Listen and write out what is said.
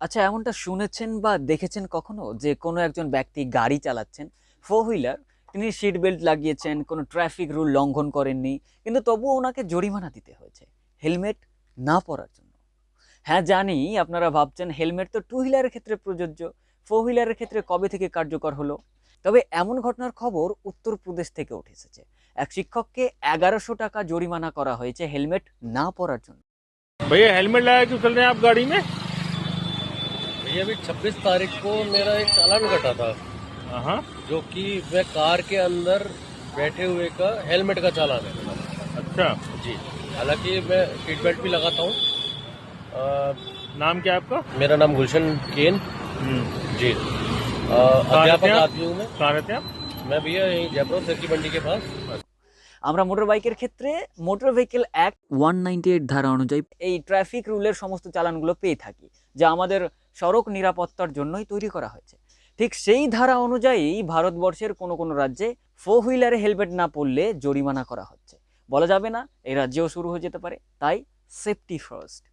আচ্ছা, এমনটা শুনেছেন বা দেখেছেন কখনো যে কোনো একজন ব্যক্তি গাড়ি চালাচ্ছেন, ফোর হুইলার, তিনি সিট বেল্ট লাগিয়েছেন, কোনো ট্রাফিক রুল লঙ্ঘন করেননি, কিন্তু তবুও ওনাকে জরিমানা দিতে হয়েছে হেলমেট না পরার জন্য। হ্যাঁ, জানি আপনারা ভাবছেন হেলমেট তো টু হুইলারের ক্ষেত্রে প্রযোজ্য, ফোর হুইলারের ক্ষেত্রে কবে থেকে কার্যকর হলো। তবে এমন ঘটনার খবর উত্তরপ্রদেশ থেকে উঠে এসেছে। এক শিক্ষককে 1100 টাকা জরিমানা করা হয়েছে হেলমেট না পরার জন্য। भैया हेलमेट लगा क्यों चल रहे हैं आप गाड़ी में? भैया अभी 26 तारीख को मेरा एक चालान कटा था, हाँ। जो कि मैं कार के अंदर बैठे हुए का हेलमेट का चालान है। अच्छा, जी, हालांकि मैं सीट बेल्ट भी लगाता हूँ। नाम क्या है आपका? मेरा नाम गुलशन केन। जी, अध्यापक आदमी हूँ मैं। कहाँ रहते हैं आप? मैं भैया यहीं जयपुर सरकी मंडी के पास। আমরা মোটর বাইকের ক্ষেত্রে মোটর ভেহিকেল অ্যাক্ট 198 ধারা অনুযায়ী এই ট্রাফিক রুলের সমস্ত চালানগুলো পেয়ে থাকি, যা আমাদের সড়ক নিরাপত্তার জন্যই তৈরি করা হয়েছে। ঠিক সেই ধারা অনুযায়ী ভারতবর্ষের কোনো কোনো রাজ্যে ফোর হুইলারে হেলমেট না পরলে জরিমানা করা হচ্ছে। বলা যাবে না এই রাজ্যেও শুরু হয়ে যেতে পারে, তাই সেফটি ফার্স্ট।